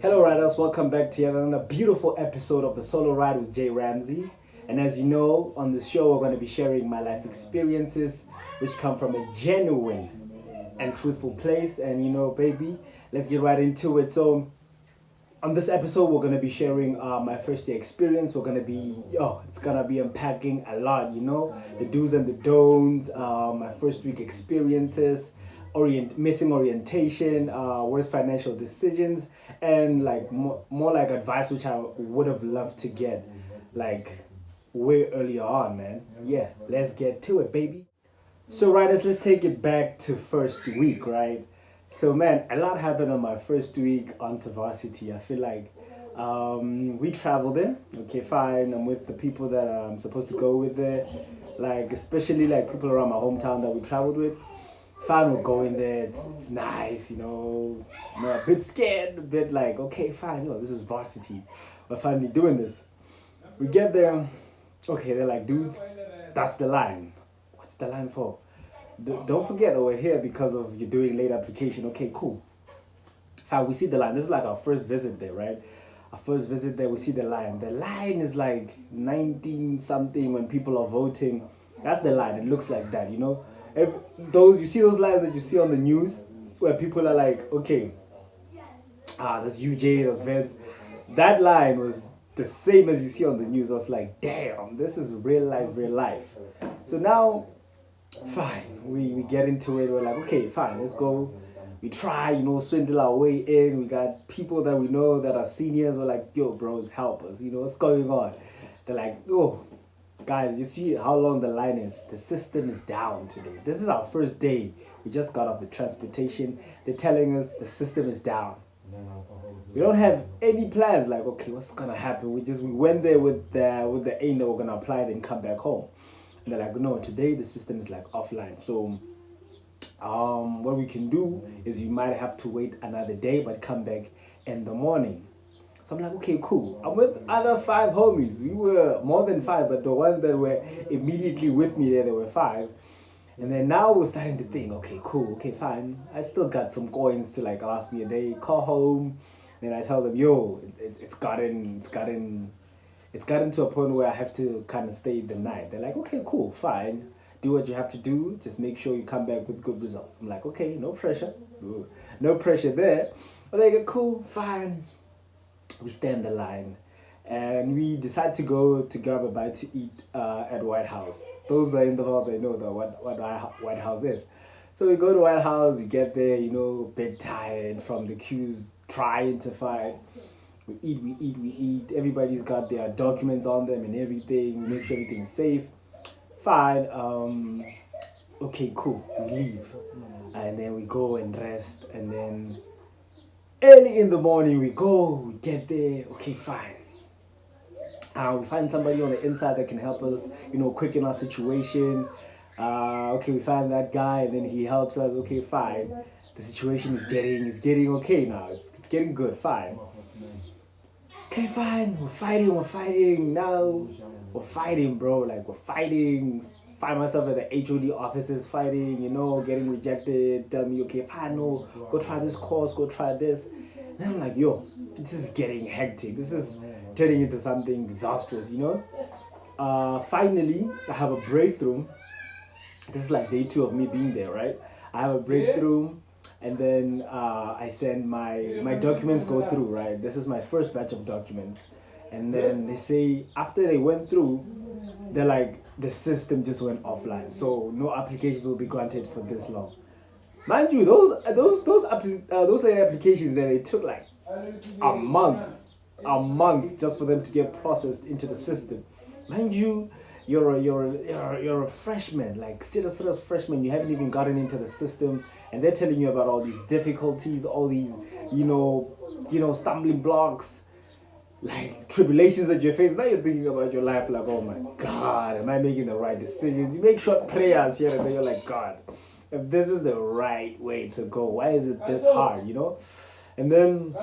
Hello, riders. Welcome back to yet another beautiful episode of the Solo Ride with Jay Ramsey. And as you know, on this show, we're going to be sharing my life experiences, which come from a genuine and truthful place. And baby, let's get right into it. So, on this episode, we're going to be sharing my first day experience. We're going to be, it's going to be unpacking a lot, the do's and the don'ts, my first week experiences, missing orientation, worst financial decisions, and like more like advice which I would have loved to get like way earlier on, man. Yeah, let's get to it, baby. So, riders, let's take it back to first week, right? So, man, a lot happened on my first week onto varsity. I feel like we traveled there. Okay, fine. I'm with the people that I'm supposed to go with there, like especially like people around my hometown that we traveled with. Fine, we're going there. It's nice, a bit scared, a bit like, okay, fine. This is varsity. We're finally doing this. We get there. Okay, they're like, dudes, that's the line. What's the line for? Don't forget that we're here because of you doing late application. Okay, cool. Fine, we see the line. This is like our first visit there, right? Our first visit there, we see the line. The line is like 19 something when people are voting. That's the line. It looks like that, those you see those lines that you see on the news where people are like, okay, there's UJ, there's Vince. That line was the same as you see on the news. I was like, damn, this is real life. So now, fine, we get into it. We're like, okay, fine, let's go. We try, swindle our way in. We got people that we know that are seniors. We're like, yo, bros, help us. What's going on? They're like, oh, guys, you see how long the line is? The system is down today. This is our first day. We just got off the transportation. They're telling us the system is down. We don't have any plans. Like, okay, what's gonna happen? We went there with the aim that we're gonna apply, then come back home. And they're like, no, today the system is like offline. So, what we can do is you might have to wait another day, but come back in the morning. So I'm like, okay, cool. I'm with other 5 homies. We were more than 5, but the ones that were immediately with me there were 5. And then now we're starting to think, okay, cool, okay, fine. I still got some coins to like last me a day. Call home, and I tell them, yo, it's gotten to a point where I have to kind of stay the night. They're like, okay, cool, fine. Do what you have to do. Just make sure you come back with good results. I'm like, okay, no pressure. No pressure there. But they go, cool, fine. We stand the line and we decide to go to grab a bite to eat at White House. Those are in the hall, they know what White House is. So we go to White House, we get there, a bit tired from the queues, trying to find. We eat. Everybody's got their documents on them and everything. We make sure everything's safe. Fine. Okay, cool. We leave. And then we go and rest. And then early in the morning, we get there. Okay, fine. We find somebody on the inside that can help us, quicken our situation. Okay, we find that guy, and then he helps us. Okay, fine. The situation is getting okay now. It's getting good. Fine. Okay, fine. We're fighting now. We're fighting, bro. Like we're fighting. Find myself at the HOD offices fighting, getting rejected. Tell me, okay, fine, no, go try this course, go try this. And I'm like, yo, this is getting hectic. This is turning into something disastrous, Finally, I have a breakthrough. This is like day 2 of me being there, right? I have a breakthrough, and then I send my documents go through, right? This is my first batch of documents. And then they say, after they went through, they're like, the system just went offline. So no applications will be granted for this long. Mind you, those applications that they took like a month just for them to get processed into the system. Mind you, you're a freshman, like serious freshman. You haven't even gotten into the system, and they're telling you about all these difficulties, all these stumbling blocks, like tribulations that you're facing. Now you're thinking about your life, like, oh my God, am I making the right decisions? You make short prayers here and then you're like, God, if this is the right way to go, why is it this hard, And then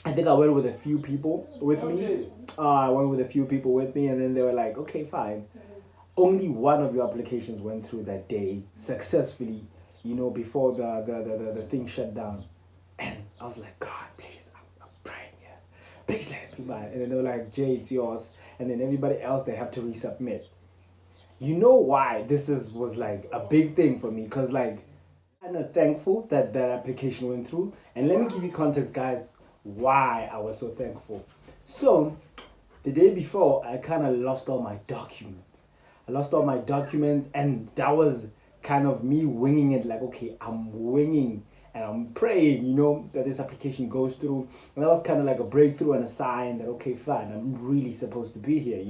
I think I went with a few people with me. And then they were like, okay, fine. Only one of your applications went through that day successfully, before the thing shut down. And I was like, God, please, I'm praying. please let it be mine. And then they were like, Jay, it's yours. And then everybody else, they have to resubmit. You know why was like a big thing for me? Because like, kind of thankful that that application went through. And let me give you context, guys, why I was so thankful. So, the day before, I kind of lost all my documents. I lost all my documents, and that was kind of me winging it. Like, okay, I'm winging and I'm praying, that this application goes through. And that was kind of like a breakthrough and a sign that, okay, fine, I'm really supposed to be here.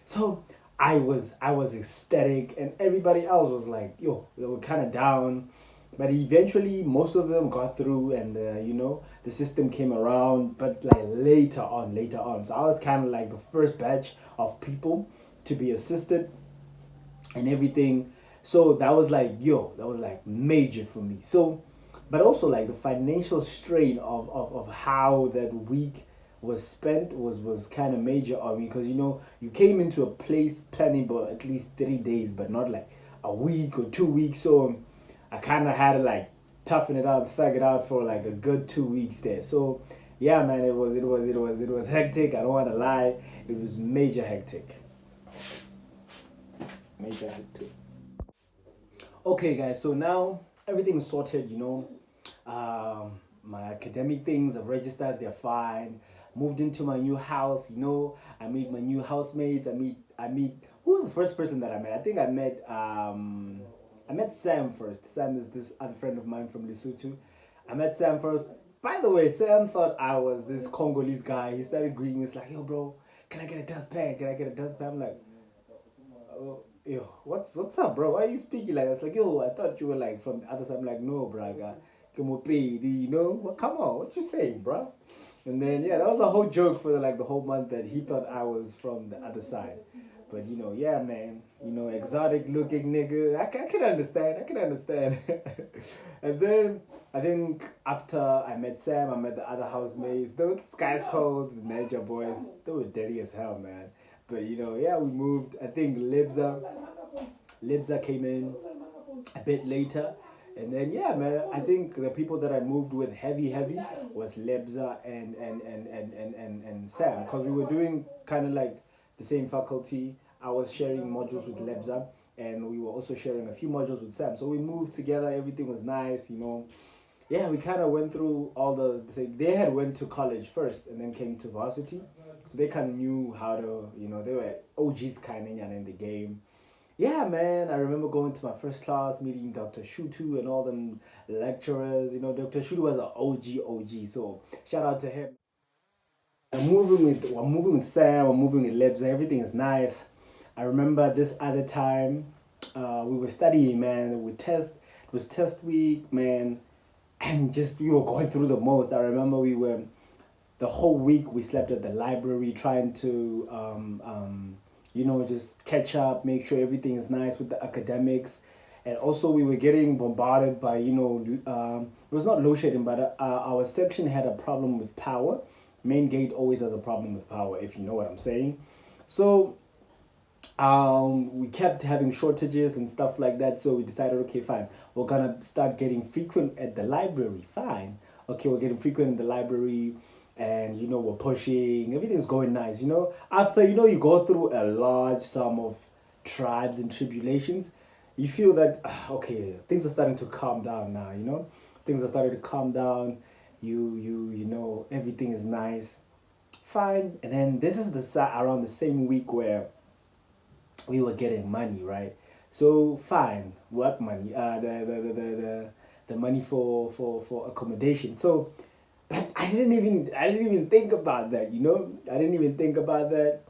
So I was ecstatic, and everybody else was like, yo, they were kind of down. But eventually, most of them got through, and the system came around. But like later on, so I was kind of like the first batch of people to be assisted and everything. So that was like, that was like major for me. So, but also like the financial strain of how that week was spent was kind of major on me, because you came into a place planning for at least 3 days, but not like a week or 2 weeks. So I kind of had to like toughen it out, thug it out for like a good 2 weeks there. So yeah, man, it was hectic. I don't want to lie, it was major hectic. Major hectic. Okay, guys. So now everything is sorted. My academic things are registered. They're fine. Moved into my new house. I meet my new housemates. I meet. Who was the first person that I met? I think I met Sam first. Sam is this other friend of mine from Lesotho. I met Sam first. By the way, Sam thought I was this Congolese guy. He started greeting me. He's like, yo, bro, can I get a dustpan? Can I get a dustpan? I'm like, oh, yo, what's up, bro? Why are you speaking like that? It's like, yo, I thought you were like from the other side. I'm like, no, braga. Well, come on, what you saying, bro? And then yeah, that was a whole joke for like the whole month that he thought I was from the other side. But yeah, man, exotic looking nigga. I can understand. I can understand. And then I think after I met Sam, I met the other housemates. Those guys called the manager boys. They were dirty as hell, man. But yeah, we moved. I think Libza came in a bit later. And then yeah, man, I think the people that I moved with heavy was Lebza and Sam, because we were doing kind of like the same faculty. I was sharing modules with Lebza, and we were also sharing a few modules with Sam. So we moved together. Everything was nice. Yeah, we kind of went through all they had went to college first and then came to varsity, so they kind of knew how to. They were OGs kind of in the game. Yeah, man, I remember going to my first class, meeting Dr. Shutu and all them lecturers. Dr. Shutu was an OG, so shout out to him. I'm moving with Sam, I'm moving with Libs, and everything is nice. I remember this other time, we were studying, man. It was test week, man, and just we were going through the most. I remember the whole week we slept at the library trying to just catch up, make sure everything is nice with the academics. And also we were getting bombarded by, it was not load shedding, but our section had a problem with power. Main gate always has a problem with power, if you know what I'm saying. So we kept having shortages and stuff like that. So we decided, okay, fine, we're gonna start getting frequent at the library. Fine. Okay, we're getting frequent in the library, and we're pushing, everything's going nice. After you go through a large sum of tribes and tribulations, you feel that okay, things are starting to calm down now. Things are starting to calm down. Everything is nice, fine. And then this is around the same week where we were getting money, right? So fine, what money? The money for accommodation. So I didn't even think about that. I didn't even think about that.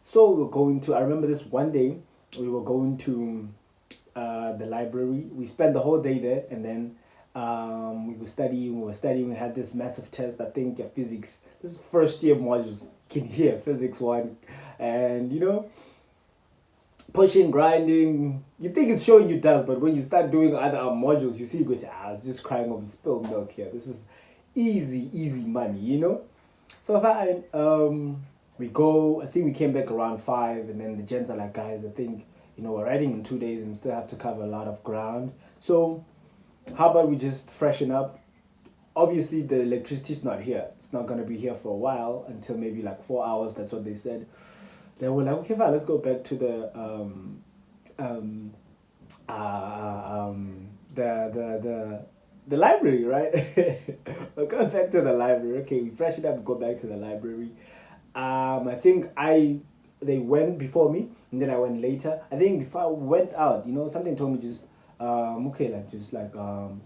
So we were going to. I remember this one day we were going to the library. We spent the whole day there, and then we were studying. We were studying. We had this massive test. I think physics. This is first year modules. You can hear physics one, and pushing, grinding. You think it's showing you dust, but when you start doing other modules, you see you go, it's just crying over spilled milk here. This is easy money. So if we go, I think we came back around 5, and then the gents are like, guys, I think we're riding in 2 days and still have to cover a lot of ground. So how about we just freshen up, obviously the electricity's not here. It's not gonna be here for a while until maybe like 4 hours. That's what they said. Then we're like, okay, fine, let's go back to um, the library, right? We'll go back to the library. Okay, we fresh it up, go back to the library. I think they went before me, and then I went later. I think before I went out, something told me just okay, like just like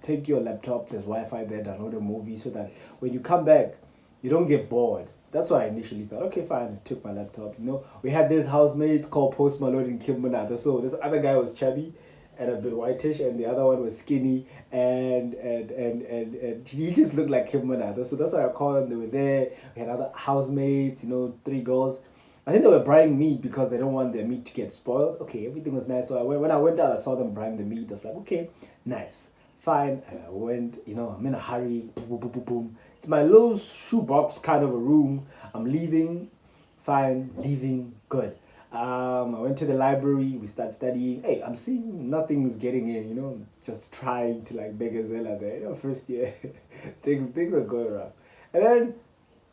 take your laptop. There's Wi-Fi there. Download a movie so that when you come back, you don't get bored. That's what I initially thought. Okay, fine. I took my laptop. We had these housemates called Post Malone and Kim Manada. So this other guy was chubby and a bit whitish, and the other one was skinny, and he just looked like Kim Manada. So that's why I called them. They were there. We had other housemates. Three girls. I think they were buying meat because they don't want their meat to get spoiled. Okay, everything was nice. So when I went out, I saw them buying the meat. I was like, okay, nice, fine. I went. I'm in a hurry. Boom, boom, boom, boom, boom. It's my little shoebox kind of a room. I'm leaving. Fine, leaving. Good. I went to the library. We start studying. Hey, I'm seeing nothing's getting in. Just trying to like beg a Zella there. First year, things are going rough. And then,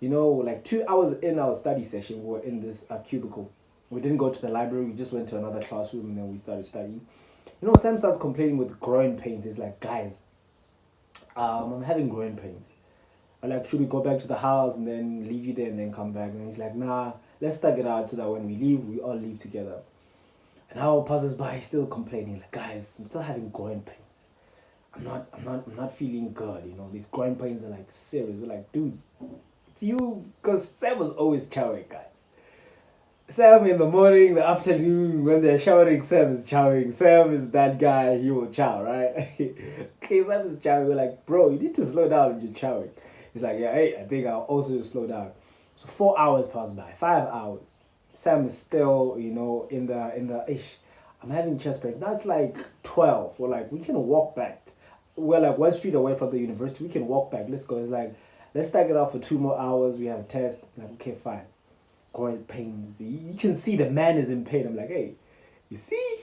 like 2 hours in our study session, we were in this cubicle. We didn't go to the library. We just went to another classroom and then we started studying. Sam starts complaining with growing pains. He's like, guys, I'm having growing pains. I'm like, should we go back to the house and then leave you there and then come back? And he's like, nah, let's stagger it out so that when we leave, we all leave together. An hour passes by, he's still complaining, like, guys, I'm still having growing pains. I'm not feeling good. These growing pains are like serious. We're like, dude, it's you, because Sam was always chowing, guys. Sam in the morning, the afternoon, when they're showering, Sam is chowing. Sam is that guy, he will chow, right? Okay, Sam is chowing. We're like, bro, you need to slow down when you're chowing. He's like, yeah, hey, I think I'll also slow down. So 4 hours pass by, 5 hours. Sam is still, in the ish. I'm having chest pains. That's like 12. We're like, we can walk back. We're like 1 street away from the university. We can walk back. Let's go. It's like, let's stack it out for 2 more hours. We have a test. I'm like, okay, fine. Growing pains. You can see the man is in pain. I'm like, hey, you see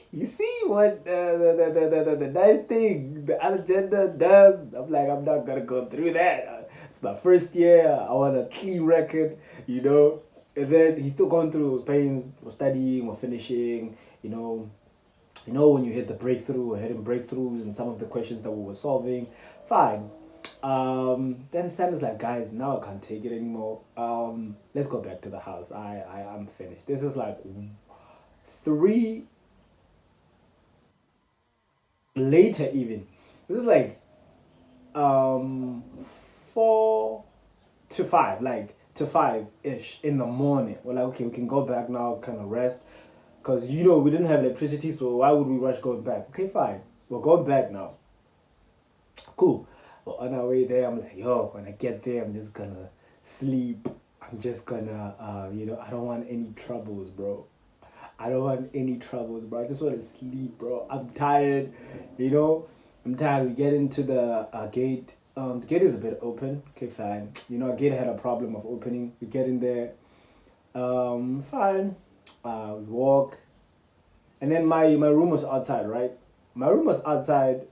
what the nice thing the other gender does. I'm like, I'm not gonna go through that. It's my first year. I want a clean record, And then he's still going through his pains. We're studying. We're finishing. When you hit the breakthrough, we're hitting breakthroughs and some of the questions that we were solving. Fine. Then Sam is like, guys, now I can't take it anymore. Let's go back to the house. I'm finished. This is like 3 later even. This is like 4 to 5, like to 5-ish in the morning. We're like, okay, we can go back now, kind of rest. Because, we didn't have electricity, so why would we rush going back? Okay, fine. We're going back now. Cool. Well, on our way there, I'm like, yo, when I get there, I'm just gonna sleep. I'm just gonna, I don't want any troubles, bro. I don't want any troubles, bro. I just want to sleep, bro. I'm tired, I'm tired. We get into the gate. The gate is a bit open. Okay, fine. Gate had a problem of opening. We get in there. Fine. We walk. And then my room was outside, right? My room was outside.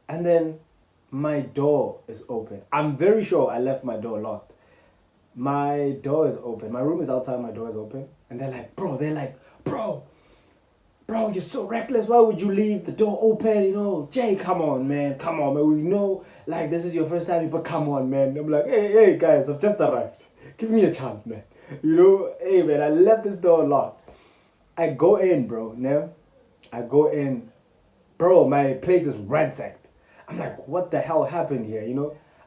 And then my door is open. I'm very sure I left my door locked. My door is open. My room is outside. My door is open. And they're like, bro, you're so reckless. Why would you leave the door open? Jay, come on, man. We know, like, this is your first time, but come on, man. I'm like, hey, guys, I've just arrived. Give me a chance, man. Hey, man, I left this door locked. I go in, bro. I go in. Bro, my place is ransacked. I'm like, what the hell happened here,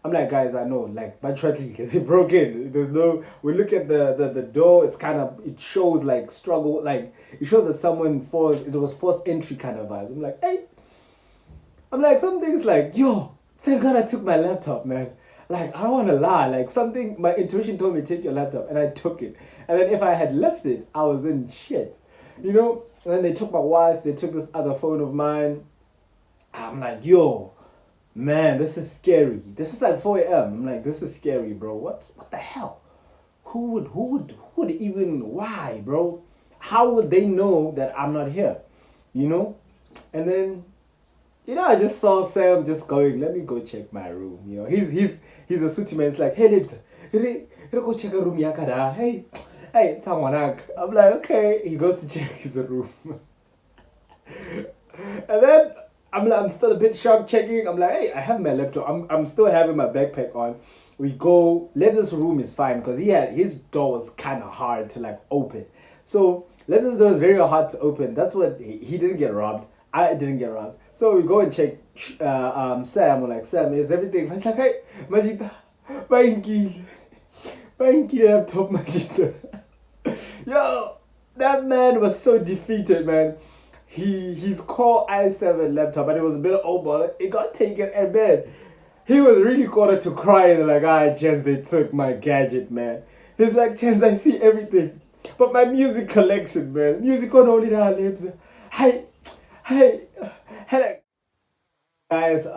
I'm like, guys, I know, like, my they broke in. We look at the door, it shows, like, struggle, like, it shows that it was forced entry kind of vibes. I'm like, hey. Something's like, yo, thank God I took my laptop, man. Like, I don't want to lie. Like, my intuition told me, take your laptop, and I took it. And then if I had left it, I was in shit, And then they took my watch, they took this other phone of mine. I'm like, yo, man, this is scary. This is like 4 a.m. I'm like, this is scary, bro. What the hell? Who would even, why, bro? How would they know that I'm not here? And then, I just saw Sam just going, let me go check my room. He's a suit man. It's like, hey, Lips, go check a room, yakada. Hey, it's someone. I'm like, okay. He goes to check his room. And then I'm still a bit shocked checking. I'm like, hey, I have my laptop. I'm still having my backpack on. We go. Leather's room is fine because his door was kind of hard to like open. So Leather's door is very hard to open. That's what he didn't get robbed. I didn't get robbed. So we go and check. Sam. We're like, Sam, is everything? It's like, hey, Majita, Banky laptop, Majita. Yo, that man was so defeated, man. His Core i7 laptop, and it was a bit of old model. It got taken, and man, he was really quarter to crying. Like, Chance, they took my gadget, man. He's like, Chance, I see everything, but my music collection, man. Music on only that lips. Hey, guys.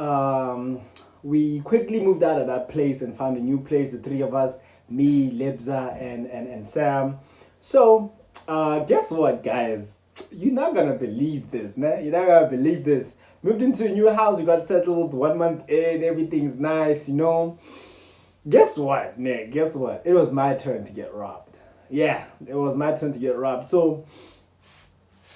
We quickly moved out of that place and found a new place. The three of us, me, Libza, and Sam. So, guess what, guys? You're not gonna believe this, man. You're not gonna believe this. Moved into a new house, we got settled 1 month in, everything's nice, Guess what, Nick? Guess what? It was my turn to get robbed. Yeah, it was my turn to get robbed. So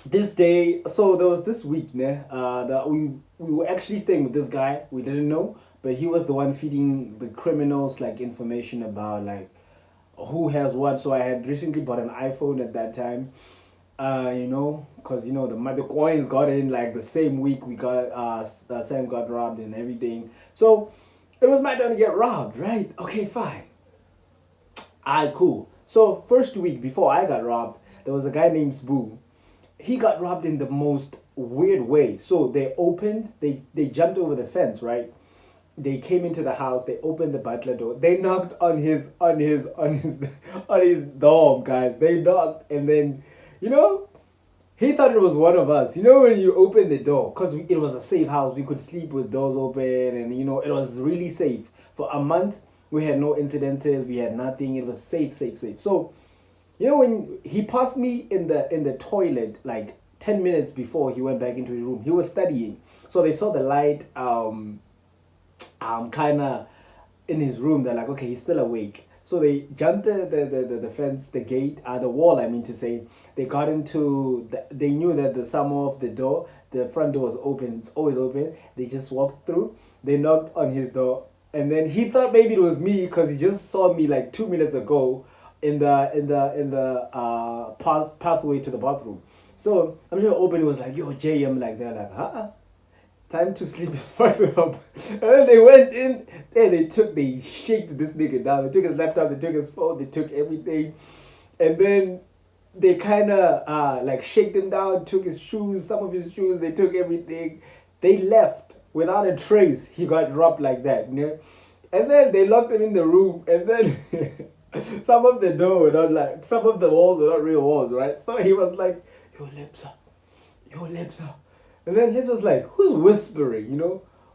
there was this week, that we were actually staying with this guy. We didn't know, but he was the one feeding the criminals like information about like who has what. So I had recently bought an iPhone at that time. Because the coins got in like the same week we got Sam got robbed and everything. So it was my turn to get robbed, right? Okay, fine. Alright, cool. So first week before I got robbed, there was a guy named Spoo. He got robbed in the most weird way. So they jumped over the fence, right? They came into the house, they opened the butler door, they knocked on his on his dorm, guys. They knocked, and then he thought it was one of us. When you open the door, because it was a safe house, we could sleep with doors open, and it was really safe. For a month, we had no incidences, we had nothing. It was safe. So, when he passed me in the toilet, like 10 minutes before he went back into his room, he was studying. So they saw the light, kind of in his room. They're like, okay, he's still awake. So they jumped the fence, the gate, the wall, I mean to say. They got they knew that the front door was open, it's always open. They just walked through, they knocked on his door, and then he thought maybe it was me because he just saw me like 2 minutes ago in the pathway to the bathroom. So I'm sure open, it was like, yo, Jay, I'm like, they're like, time to sleep is further up. And then they went in, and they shaked this nigga down. They took his laptop, they took his phone, they took everything. And then they kind of like shaked him down, took his shoes, some of his shoes, they took everything. They left without a trace. He got robbed like that, And then they locked him in the room, and then some of the walls were not real walls, right? So he was like, yo, Lepsa. And then Lebza was like, who's whispering,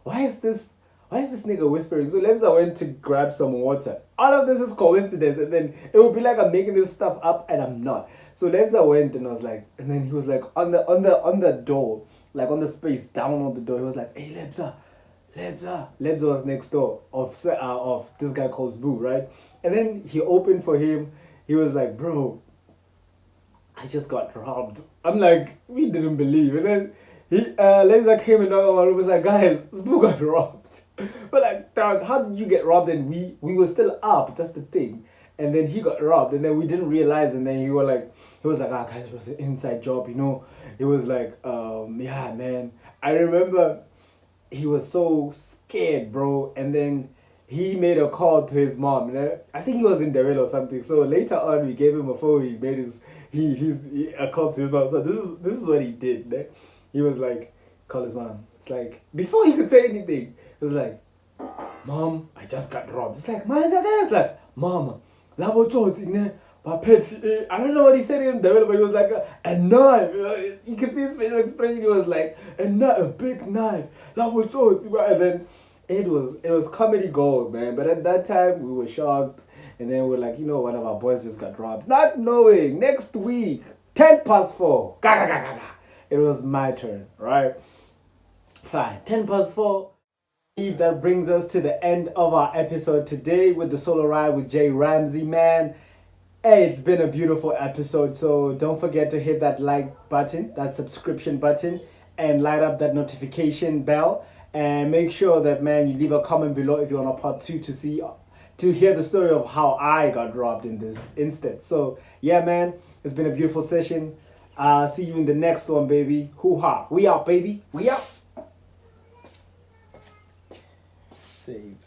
Why is this nigga whispering? So Lebza went to grab some water. All of this is coincidence, and then it would be like I'm making this stuff up and I'm not. So Lebza went and and then he was like on the door, like on the space down on the door, he was like, hey Lebza. Lebza was next door of this guy called Boo, right? And then he opened for him. He was like, bro, I just got robbed. I'm like, we didn't believe. And then Lebza came and knocked on my room, was like, guys, Spoo got robbed. But like, dog, how did you get robbed? And we were still up, that's the thing. And then he got robbed, and then we didn't realize, and then he was like, guys, it was an inside job, It was like, yeah, man. I remember he was so scared, bro. And then he made a call to his mom. I think he was in Devil or something. So later on, we gave him a phone. He made a call to his mom. So this is what he did. He was like, call his mom. It's like, before he could say anything, it was like, Mom, I just got robbed. It's like, it's like, Mom, I don't know what he said in Devil, but he was like, a knife. You can see his facial expression. He was like, a big knife. And then it was comedy gold, man. But at that time, we were shocked. And then we're like, one of our boys just got robbed. Not knowing, next week, 4:10. It was my turn, right? Fine. 10 past 4. That brings us to the end of our episode today with the solo ride with Jay Ramsey, man. Hey, it's been a beautiful episode. So don't forget to hit that like button, that subscription button, and light up that notification bell. And make sure that, man, you leave a comment below if you want a part 2 to hear the story of how I got robbed in this instance. So yeah, man, it's been a beautiful session. See you in the next one, baby. Hoo-ha. We out, baby. We out. Save.